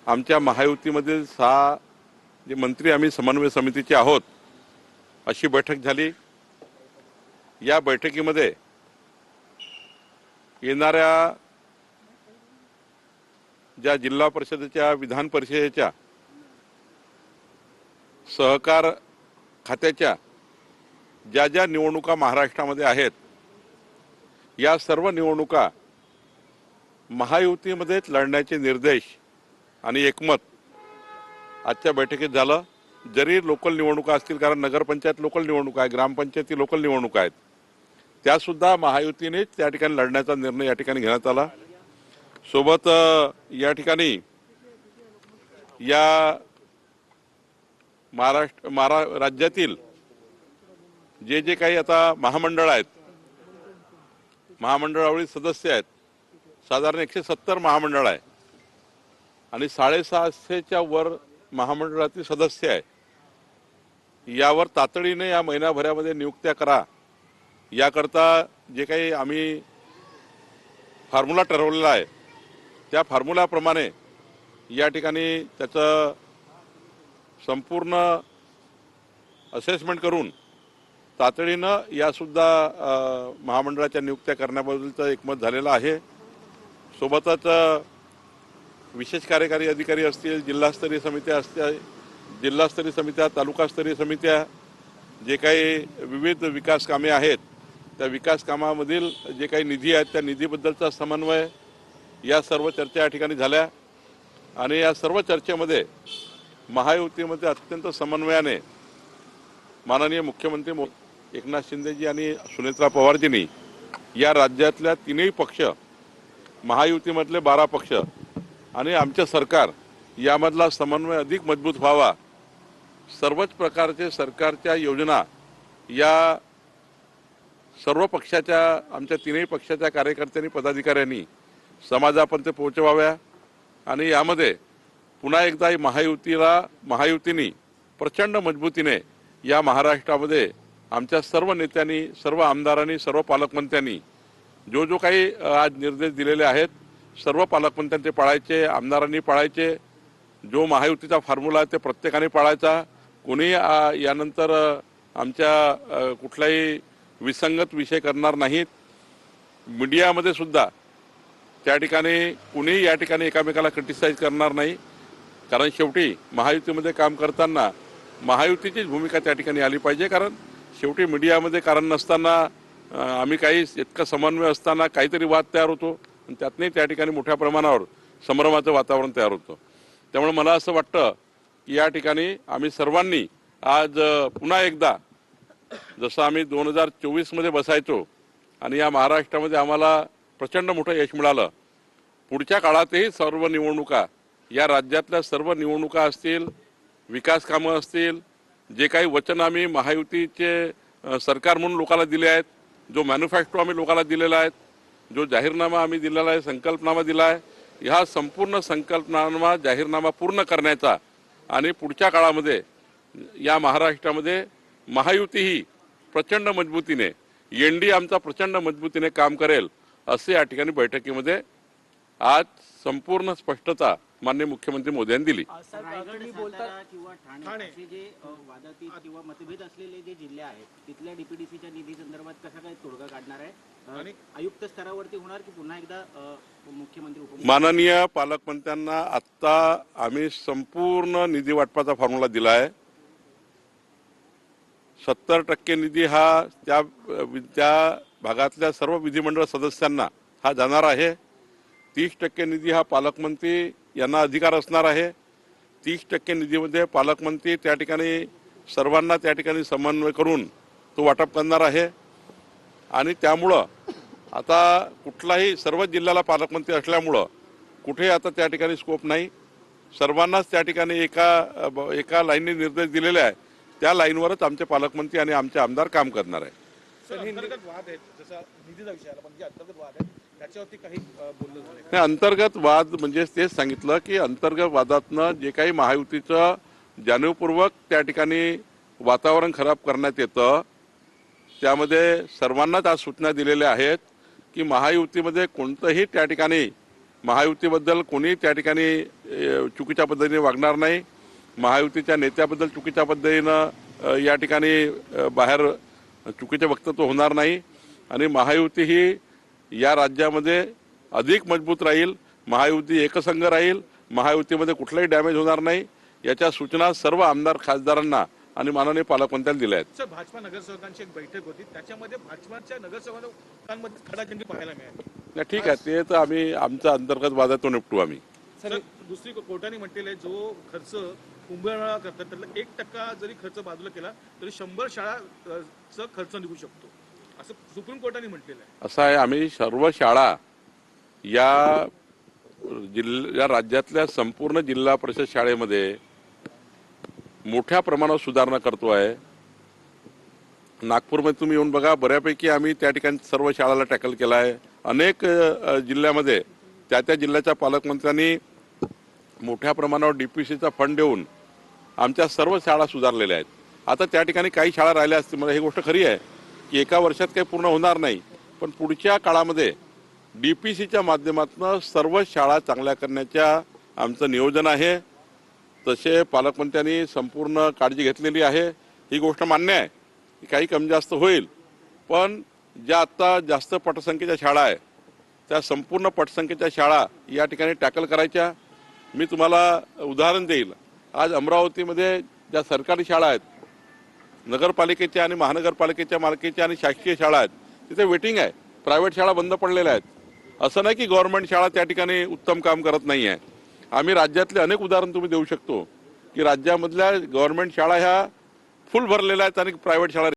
आमच्या महायुतीमध्ये 6 जे मंत्री आम्ही समन्वय समितीचे आहोत अशी बैठक झाली। या बैठकीमध्ये येणाऱ्या ज्या जिल्हा परिषदेच्या विधान परिषदेच्या सहकार खात्याच्या ज्या ज्या निवडणुका महाराष्ट्रामध्ये आहेत या सर्व निवडणुका महायुतीमध्येच लढण्याचे निर्देश आणि एकमत आजच्या बैठकीत झालं। जरी लोकल निवडणुका असतील, कारण नगरपंचायत लोकल निवडणुका आहे, ग्रामपंचायती लोकल निवडणुका आहेत, त्यासुद्धा महायुतीने त्या ठिकाणी लढण्याचा निर्णय या ठिकाणी घेण्यात आला। सोबत या ठिकाणी या राज्यातील जे जे काही आता महामंडळ आहेत, महामंडळावरील सदस्य आहेत, साधारण 170 महामंडळ आहे आणि 650च्या वर महामंडळातील सदस्य आहे। यावर तातडीने या महिनाभरामध्ये नियुक्त्या करा याकरता जे काही आम्ही फॉर्म्युला ठरवलेला आहे त्या फॉर्म्युलाप्रमाणे या ठिकाणी त्याचं संपूर्ण असेसमेंट करून तातडीनं यासुद्धा महामंडळाच्या नियुक्त्या करण्याबद्दलचं एकमत झालेलं आहे। सोबतच विशेष कार्यकारी अधिकारी असतील, जिल्हास्तरीय समित्या असतील, जिल्हास्तरीय समित्या, तालुकास्तरीय समित्या, जे काही विविध विकास कामे आहेत त्या विकास कामामधील जे काही निधी आहेत त्या निधीबद्दलचा समन्वय, या सर्व चर्चा या ठिकाणी झाल्या आणि या सर्व चर्चेमध्ये महायुतीमध्ये अत्यंत समन्वयाने माननीय मुख्यमंत्री एकनाथ शिंदेजी आणि सुनेत्रा पवारजींनी या राज्यातल्या 3ही पक्ष, महायुतीमधले 12 पक्ष आणि आमचे सरकार यामधला समन्वय अधिक मजबूत व्हावा, सर्वच प्रकारचे सरकारच्या योजना या सर्व पक्षाच्या, आमच्या 3ही पक्षाच्या कार्यकर्त्यांनी, पदाधिकाऱ्यांनी समाजापर्यंत पोहोचवाव्या आणि यामध्ये पुन्हा एकदा महायुतीने प्रचंड मजबूतीने या महाराष्ट्रामध्ये आमच्या सर्व नेत्यांनी, सर्व आमदारांनी, सर्व पालकमंत्र्यांनी जो काही आज निर्देश दिलेले आहेत सर्व पालकमंत्र्यांचे पाळायचे, आमदारांनी पाळायचे। जो महायुतीचा फॉर्म्युला आहे ते प्रत्येकाने पाळायचा। कोणी यानंतर आमच्या कुठलाही विसंगत विषय करणार नाहीत। मीडियामध्ये सुद्धा त्या ठिकाणी कुणी या ठिकाणी एकामेकाला क्रिटिसाइज करणार नाही, कारण शेवटी महायुतीमध्ये काम करताना महायुतीचीच भूमिका त्या ठिकाणी आली पाहिजे। कारण शेवटी मीडियामध्ये कारण नसताना आम्ही काही इतका समन्वय असताना काहीतरी वाद तयार होतो आणि त्यातनंही त्या ठिकाणी मोठ्या प्रमाणावर संभ्रमाचं वातावरण तयार होतं। त्यामुळे मला असं वाटतं की या ठिकाणी आम्ही सर्वांनी आज पुन्हा एकदा जसं आम्ही 2024मध्ये बसायचो आणि या महाराष्ट्रामध्ये आम्हाला प्रचंड मोठं यश मिळालं, पुढच्या काळातही सर्व निवडणुका, या राज्यातल्या सर्व निवडणुका असतील, विकास कामं असतील, जे काही वचन आम्ही महायुतीचे सरकार म्हणून लोकांना दिले आहेत, जो मॅन्युफॅक्चर आम्ही लोकांना दिलेला आहे, जो जाहीरनामा आम्ही दिलेला आहे, संकल्पनामा दिला आहे, ह्या संपूर्ण संकल्पनामा, जाहीरनामा पूर्ण करण्याचा आणि पुढच्या काळामध्ये या महाराष्ट्रामध्ये महायुती ही प्रचंड मजबूतीने, एनडी आमचा प्रचंड मजबूतीने काम करेल असे या ठिकाणी बैठकीमध्ये आज संपूर्ण स्पष्टता माननीय मुख्यमंत्री मोदी यांनी दिली। किंवा मतभेद असलेले जे जिल्हे आहेत तिथल्या डीपीडीसीच्या निधी संदर्भात कसा काय तोडगा काढणार आहे? आयुक्त स्तरावरती होणार की पुन्हा एकदा मुख्यमंत्री माननीय पालकमंत्र्यांना आता आम्ही संपूर्ण निधी वाटपाचा फॉर्म्युला दिला आहे। 70% निधी हा त्या भागातल्या सर्व विधिमंडळ सदस्यांना हा जाणार आहे। 30% निधी हा पालकमंत्री यांना अधिकार असणार आहे। 30% निधीमध्ये पालकमंत्री त्या ठिकाणी सर्वांना त्या ठिकाणी समन्वय करून तो वाटप करणार आहे आणि त्यामुळं आता कुठलाही सर्व जिल्ह्याला पालकमंत्री असल्यामुळं कुठे आता त्या ठिकाणी स्कोप नाही, सर्वांनाच त्या ठिकाणी एका लाईनने निर्देश दिलेले आहे, त्या लाईनवरच आमचे पालकमंत्री आणि आमचे आमदार काम करणार आहे। अंतर्गत वाद म्हणजे तेच सांगितलं की अंतर्गत वादातनं जे काही महायुतीचं जाणीवपूर्वक त्या ठिकाणी वातावरण खराब करण्यात येतं, त्यामध्ये सर्वांनाच आज सूचना दिलेल्या आहेत की महायुतीमध्ये कोणतंही त्या ठिकाणी महायुतीबद्दल कोणी त्या ठिकाणी चुकीच्या पद्धतीने वागणार नाही. महायुतीच्या नेत्याबद्दल चुकीच्या पद्धतीनं या ठिकाणी बाहेर चुकीचे वक्तव्य होणार नाही आणि महायुती ही या राज्यामध्ये अधिक मजबूत राहील. महायुती एकसंघ राहील. महायुतीमध्ये कुठलाही डॅमेज होणार नाही. याच्या सूचना सर्व आमदार खासदारांना आणि माननीय पालकमंत्र्यांना दिल्या आहेत. सर, भाजपा नगरसेवकांची एक बैठक होती, त्याच्यामध्ये भाजपाच्या नगरसेवकांमध्ये खडाजंगी पाहायला मिळाली. नाही, ठीक आहे, ते तर आम्ही आमच्या अंतर्गत वादातून निपटू आम्ही. सर, दुसरी कोर्टाने म्हटलेलं आहे जो खर्च कुंभमेळा करतात त्यातला 1% जरी खर्च बाजूला केला तरी 100 शाळाचा खर्च निघू शकतो, असं सुप्रीम कोर्टाने म्हटलेलं आहे. असं आहे, आम्ही सर्व शाळा या राज्यातल्या संपूर्ण जिल्हा परिषद शाळेमध्ये मोठ्या प्रमाणावर सुधारणा करतो आहे. नागपूरमध्ये तुम्ही येऊन बघा, बऱ्यापैकी आम्ही त्या ठिकाणी सर्व शाळाला टॅकल केला आहे. अनेक जिल्ह्यामध्ये त्या जिल्ह्याच्या पालकमंत्र्यांनी मोठ्या प्रमाणावर DPCचा फंड देऊन आमच्या सर्व शाळा सुधारलेल्या आहेत. आता त्या ठिकाणी काही शाळा राहिल्या असतील, मला ही गोष्ट खरी आहे की एका वर्षात काही पूर्ण होणार नाही, पण पुढच्या काळामध्ये DPCच्या माध्यमातून सर्व शाळा चांगल्या करण्याच्या आमचं नियोजन आहे. तसे पालकमंत्र्यांनी संपूर्ण काळजी घेतलेली आहे. ही गोष्ट मान्य आहे की काही कमी जास्त होईल, पण ज्या आत्ता जास्त पटसंख्येच्या शाळा आहे त्या संपूर्ण पटसंख्येच्या शाळा या ठिकाणी टॅकल करायच्या. मी तुम्हाला उदाहरण देईल. आज अमरावतीमध्ये ज्या सरकारी शाळा आहेत, नगरपालिकेच्या आणि महानगरपालिकेच्या मालकीच्या आणि शासकीय शाळा आहेत, तिथे वेटिंग आहे. प्रायव्हेट शाळा बंद पडलेल्या आहेत. असं नाही की गव्हर्नमेंट शाळा त्या ठिकाणी उत्तम काम करत नाही आहे. आम्ही राज्यातले अनेक उदाहरण तुम्ही देऊ शकतो की राज्यामधल्या गव्हर्नमेंट शाळा ह्या फुल भरलेल्या आहेत आणि प्रायव्हेट शाळा